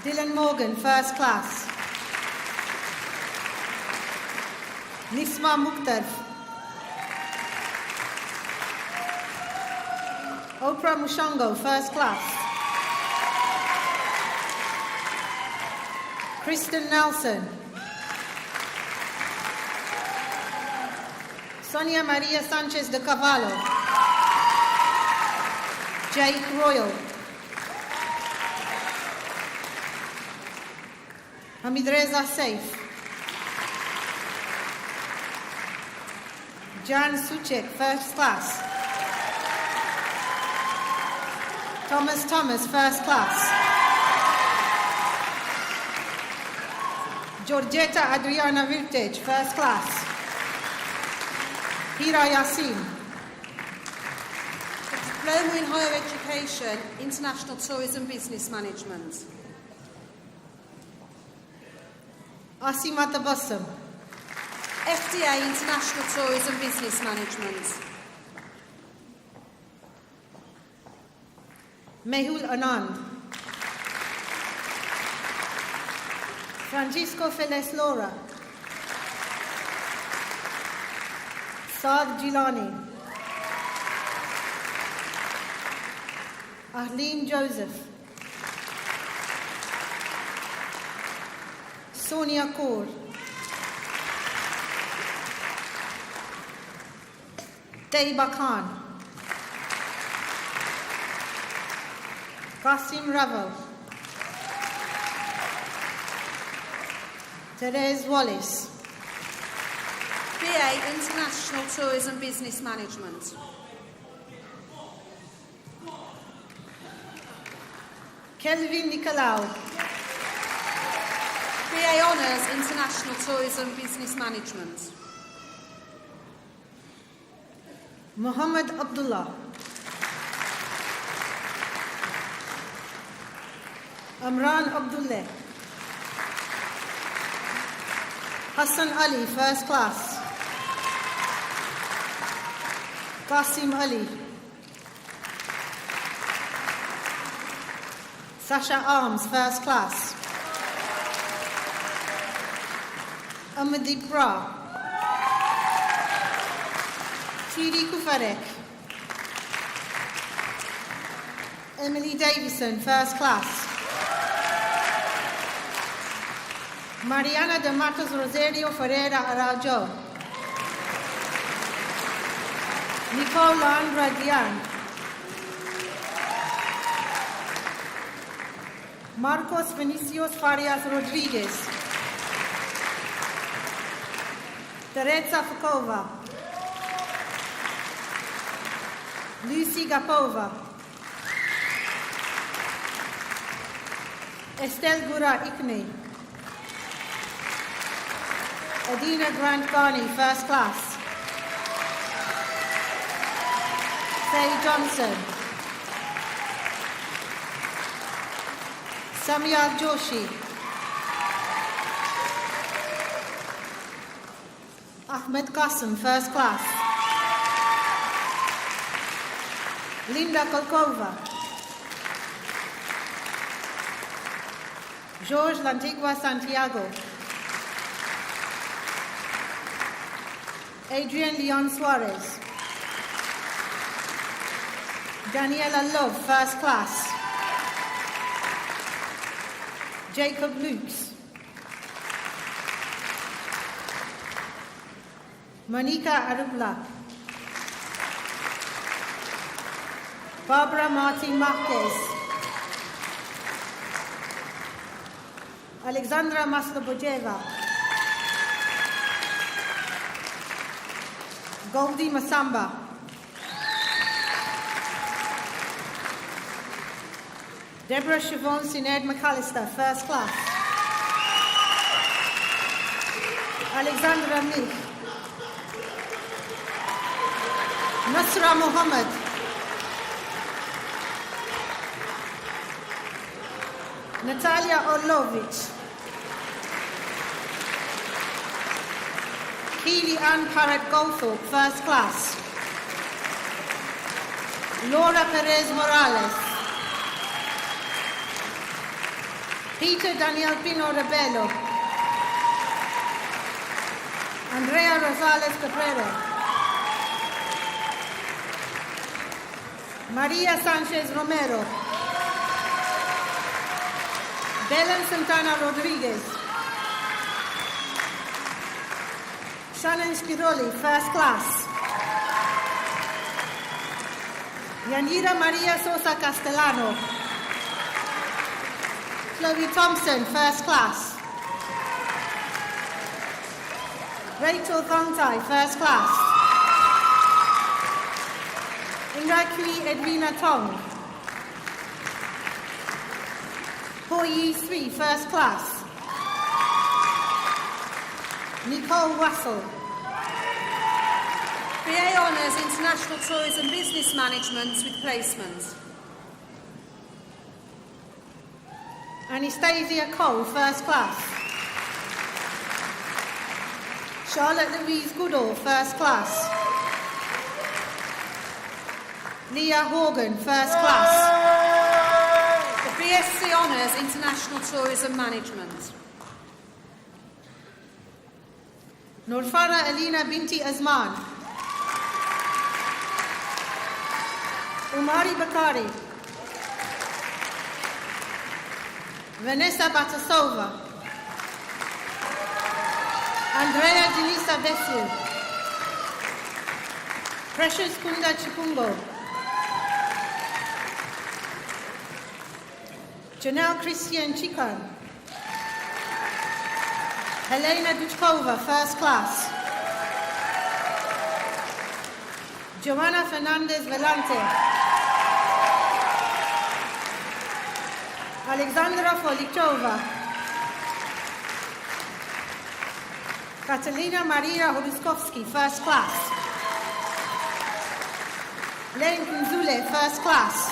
Dylan Morgan, first class. Nisma Mukhtar. Oprah Mushango, first class. Kristen Nelson. Sonia Maria Sanchez de Cavallo. Jake Royal. Hamid Reza Saif. Jan Suchek, first class. Thomas, first class. Georgetta Adriana Virtage, first class. Hira Yassin. Diploma in Higher Education, International Tourism Business Management. Asima Tabassum. FDA International Tourism Business Management. Mehul Anand. Francisco Feles Lora. Saad Gilani. Ahleen Joseph. Sonia Kaur. Taiba Khan. Qasim Ravel. Therese Wallace. BA International Tourism Business Management. Kelvin Nicolau. BA Honours International Tourism Business Management. Muhammad Abdullah. Amran Abdullah. Hassan Ali, first class. Qasim Ali. Sasha Arms, first class. Amadeep Bra. T.D. Kufarek. Emily Davison, first class. Mariana de Matos Rosario Ferreira Araujo. Nicola Andra Dian. Marcos Vinicius Farias Rodriguez. Teresa Fukova. Lucy Gapova. Estelle Gura Ikne. Adina Grant Garney, first class. Faye Johnson. Samya Joshi. Ahmed Qasim, first class. Linda Kolkova. George Lantigua Santiago. Adrian Leon Suarez. Daniela Love, first class. Jacob Lukes. Monica Arubla. Barbara Martin Marquez. Alexandra Maslobojeva. Goldie Masamba. Deborah Siobhan Sinead McAllister, first class. Alexandra Mich. Nasra Mohammed. Natalia Orlovich. Keely Ann Parrott Goldthorpe, first class. Laura Perez Morales. Peter Daniel Pino Rebelo. Andrea Rosales Cabrera. Maria Sanchez Romero. Belen Santana Rodriguez. Shannon Spiroli, first class. Yanira Maria Sosa Castellano. Chloe Thompson, first class. Rachel Thongtai, first class. Ingakui Edwina Tong. Ho Yi Sui, first class. Nicole Wassel. BA Honours International Tourism Business Management with placement. Anastasia Cole, first class. Charlotte Louise Goodall, first class. Leah Horgan, first class. The BSc Honours International Tourism Management. Nurfara Alina Binti Azman. Umari Bakari. Vanessa Batasova. Andrea Denisa Bessiu. Precious Kunda Chipungo. Janelle Christian Chikan. Helena Duchkova, first class. Joanna Fernandez Velante. Alexandra Folichova. Catalina Maria Hoduskovsky, first class. Len Kunzule, first class.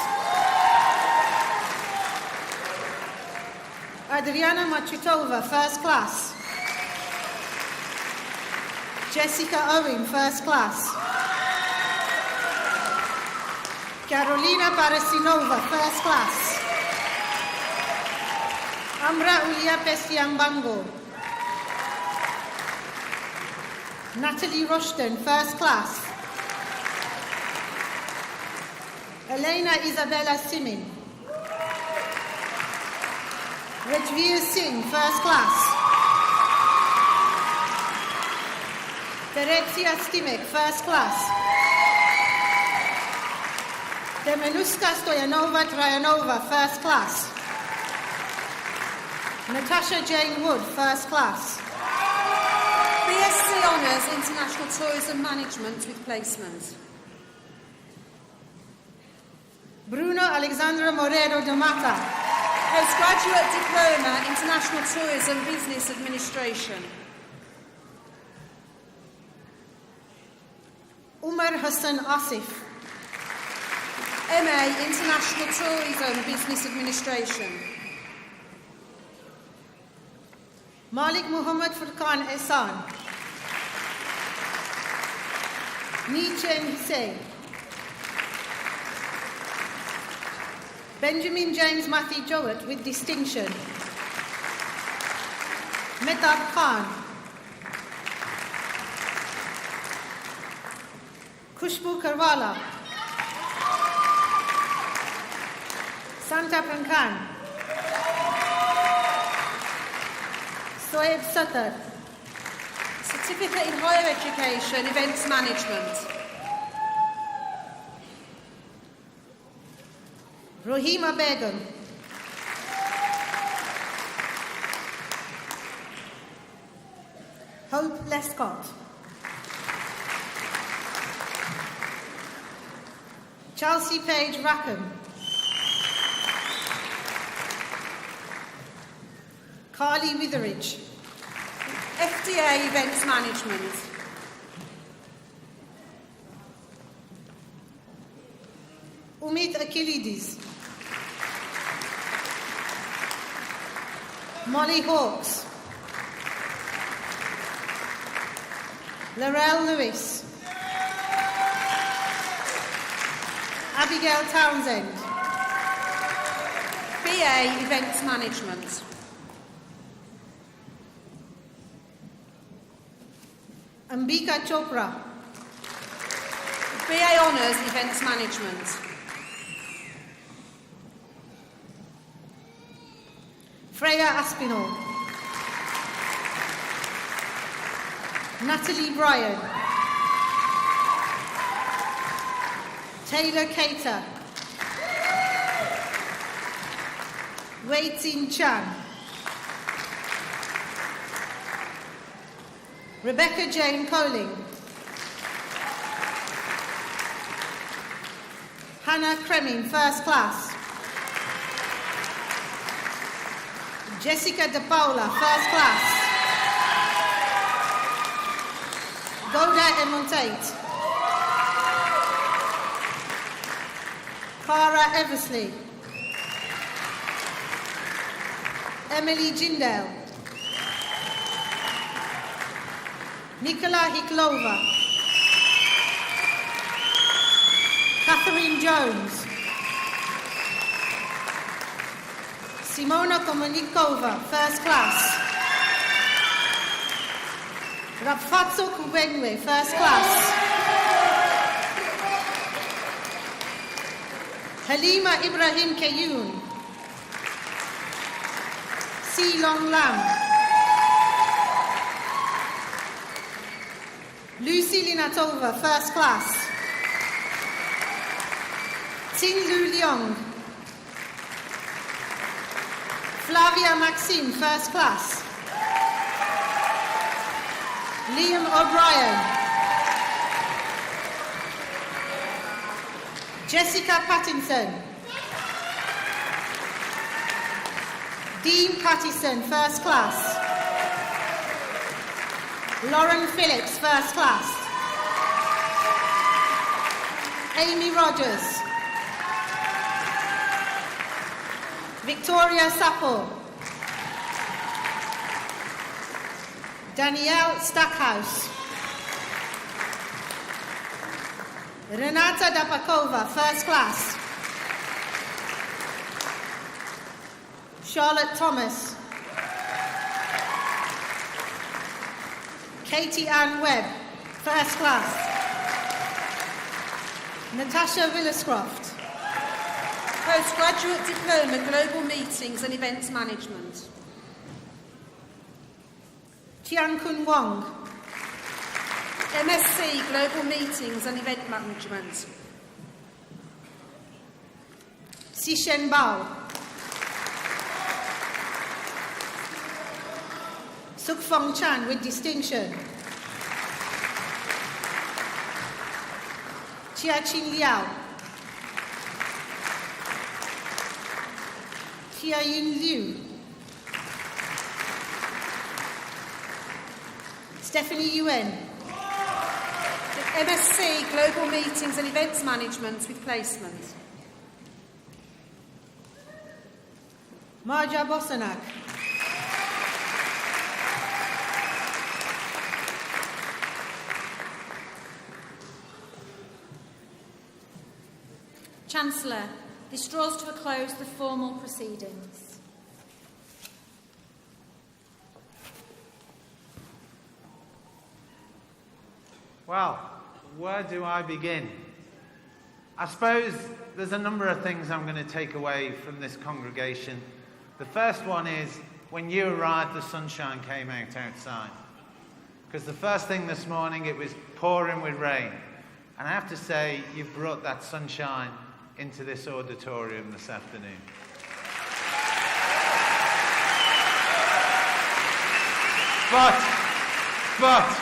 Adriana Machitova, first class. Jessica Owen, first class. Carolina Parasinova, first class. Amra Ulia Pestiambango. Natalie Rushton, first class. Elena Isabella Simin. Rajveer Singh, first class. Terezia Stimek, first class. Demenuska Stoyanova Trayanova, first class. Natasha Jane Wood, first class. BSc Honours International Tourism Management with placement. Bruno Alexandra Morero de Mata. Postgraduate Diploma International Tourism Business Administration. Umar Hassan Asif. MA International Tourism Business Administration. Malik Muhammad Furqan Ehsan. Nichen Hussein. Benjamin James Matthew Jowett with distinction. Mehtab Khan. Khushbu Karwala. Santa Khan. Soeb Sattar. Certificate in Higher Education, Events Management. Rohima Begum. Hope Lescott. Chelsea Page Rackham. Carly Witheridge. FDA Events Management. Umid Achillides. Molly Hawkes. Laurel Lewis. Abigail Townsend. BA Events Management. Ambika Chopra. BA Honours Events Management. Freya Aspinall. Natalie Bryan. Taylor Cater. Wei Tin Chan. Rebecca Jane Coling. Hannah Creming, First Class. Jessica De Paula, First Class. Goda Emontate. Cara Eversley. Emily Jindal. Nicola Hiklova. Catherine Jones. Simona Komonikova, First Class. Rapfatso Kubengwe, First Class. Halima Ibrahim Kayoun. Si Long Lam. Lucy Linatova, First Class. Tin Lu Leong. Flavia Maxime, First Class. Liam O'Brien. Jessica Pattinson. Dean Pattison, First Class. Lauren Phillips, First Class. Amy Rogers. Victoria Sapple. Danielle Stackhouse. Renata Dapakova, First Class. Charlotte Thomas. Katie Ann Webb, First Class. Natasha Williscroft. Postgraduate Diploma, Global Meetings and Events Management. Chiang Kun Wong. MSc, Global Meetings and Event Management. Sishen Bao. Sukfong Chan with distinction. Chia Chin Liao. Tia Yin Liu. Stephanie Yuen. MSc, Global Meetings and Events Management with placement. Marja Bosanak. Chancellor, this draws to a close the formal proceedings. Well, where do I begin? I suppose there's a number of things I'm going to take away from this congregation. The first one is, when you arrived, the sunshine came out outside. Because the first thing this morning, it was pouring with rain. And I have to say, you've brought that sunshine into this auditorium this afternoon. But,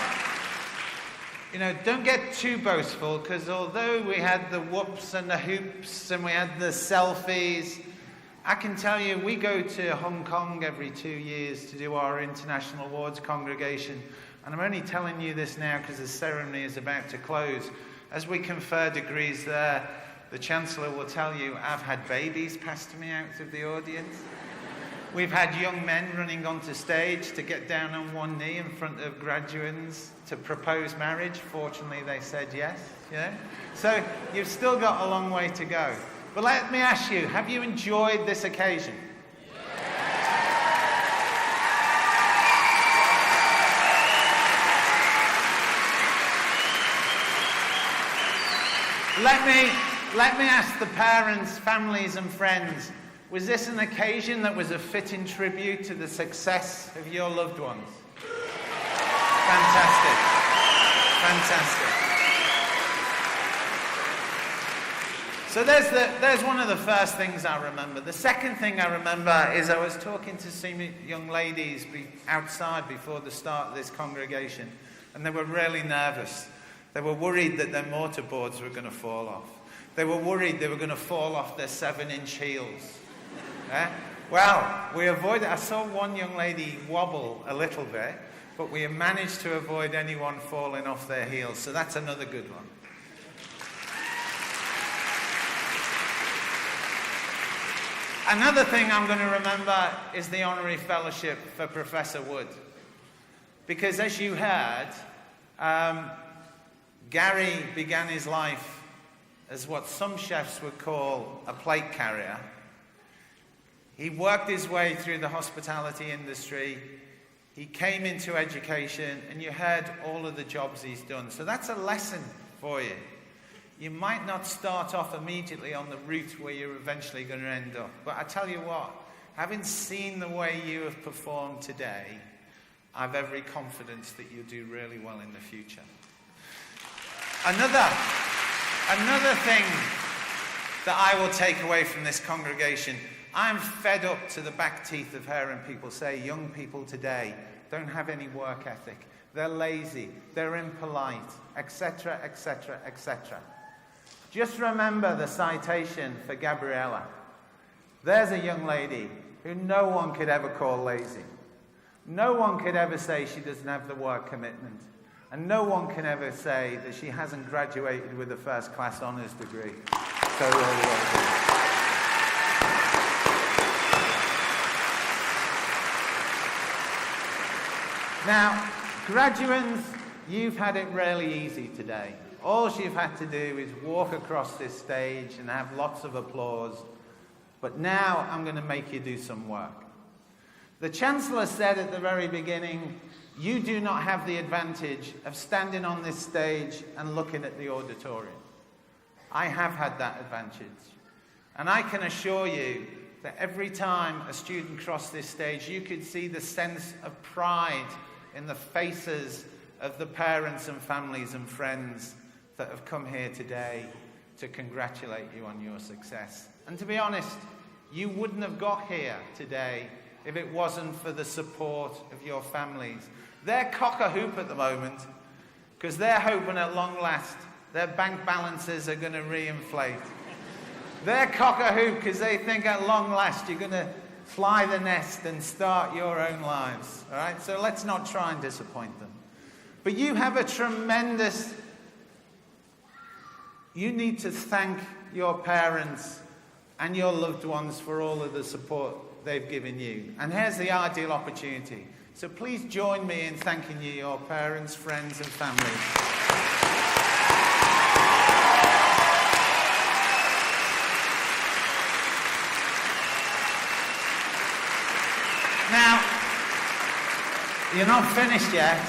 you know, don't get too boastful, because although we had the whoops and the hoops and we had the selfies, I can tell you we go to Hong Kong every 2 years to do our International Awards congregation. And I'm only telling you this now because the ceremony is about to close. As we confer degrees there, the Chancellor will tell you I've had babies passed to me out of the audience. We've had young men running onto stage to get down on one knee in front of graduates to propose marriage. Fortunately, they said yes. You know? So you've still got a long way to go. But let me ask you, have you enjoyed this occasion? Let me ask the parents, families and friends, was this an occasion that was a fitting tribute to the success of your loved ones? Fantastic. Fantastic. So there's one of the first things I remember. The second thing I remember is I was talking to some young ladies outside before the start of this congregation, and they were really nervous. They were worried that their mortarboards were going to fall off. They were worried they were going to fall off their 7-inch heels. Well, we avoided. I saw one young lady wobble a little bit, but we managed to avoid anyone falling off their heels. So that's another good one. Another thing I'm going to remember is the Honorary Fellowship for Professor Wood. Because as you heard, Gary began his life as what some chefs would call a plate carrier. He worked his way through the hospitality industry. He came into education, and you heard all of the jobs he's done. So that's a lesson for you. You might not start off immediately on the route where you're eventually going to end up. But I tell you what, having seen the way you have performed today, I've every confidence that you'll do really well in the future. Another thing that I will take away from this congregation, I'm fed up to the back teeth of hearing people say young people today don't have any work ethic. They're lazy, they're impolite, etc., etc., etc. Just remember the citation for Gabriella. There's a young lady who no one could ever call lazy. No one could ever say she doesn't have the work commitment. And no one can ever say that she hasn't graduated with a first-class honours degree. So really well done. Now, graduates, you've had it really easy today. All you've had to do is walk across this stage and have lots of applause. But now I'm going to make you do some work. The Chancellor said at the very beginning, you do not have the advantage of standing on this stage and looking at the auditorium. I have had that advantage. And I can assure you that every time a student crossed this stage, you could see the sense of pride in the faces of the parents and families and friends that have come here today to congratulate you on your success. And to be honest, you wouldn't have got here today if it wasn't for the support of your families. They're cock-a-hoop at the moment because they're hoping at long last their bank balances are going to reinflate. They're cock-a-hoop because they think at long last you're going to fly the nest and start your own lives. All right? So let's not try and disappoint them. But you have a tremendous... You need to thank your parents and your loved ones for all of the support they've given you. And here's the ideal opportunity. So please join me in thanking you, your parents, friends and families. You're not finished yet,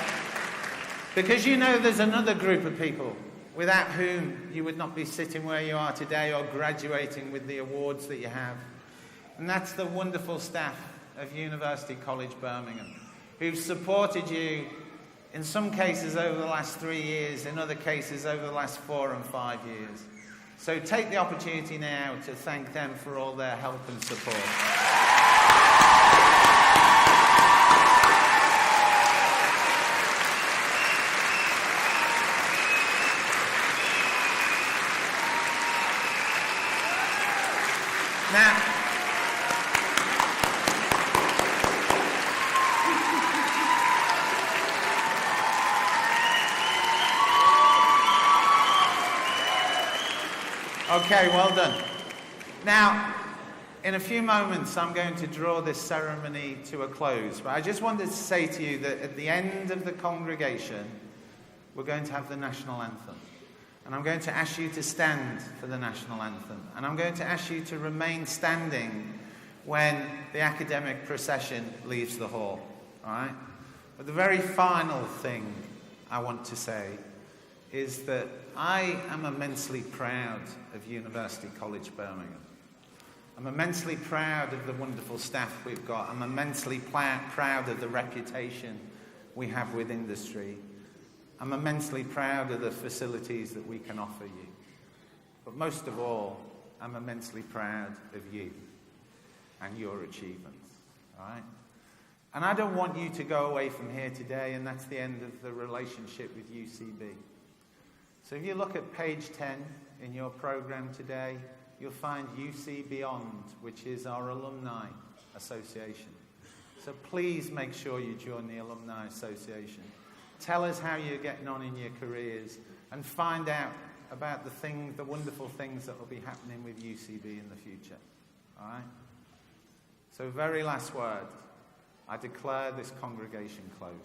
because you know there's another group of people without whom you would not be sitting where you are today or graduating with the awards that you have. And that's the wonderful staff of University College Birmingham, who've supported you in some cases over the last 3 years, in other cases over the last 4 and 5 years. So take the opportunity now to thank them for all their help and support. Now, okay, well done. Now, in a few moments, I'm going to draw this ceremony to a close, but I just wanted to say to you that at the end of the congregation, we're going to have the national anthem. And I'm going to ask you to stand for the national anthem. And I'm going to ask you to remain standing when the academic procession leaves the hall. All right? But the very final thing I want to say is that I am immensely proud of University College Birmingham. I'm immensely proud of the wonderful staff we've got. I'm immensely proud of the reputation we have with industry. I'm immensely proud of the facilities that we can offer you. But most of all, I'm immensely proud of you and your achievements. All right? And I don't want you to go away from here today, and that's the end of the relationship with UCB. So if you look at page 10 in your program today, you'll find UC Beyond, which is our alumni association. So please make sure you join the alumni association. Tell us how you're getting on in your careers and find out about the wonderful things that will be happening with UCB in the future. All right? So very last word. I declare this congregation closed.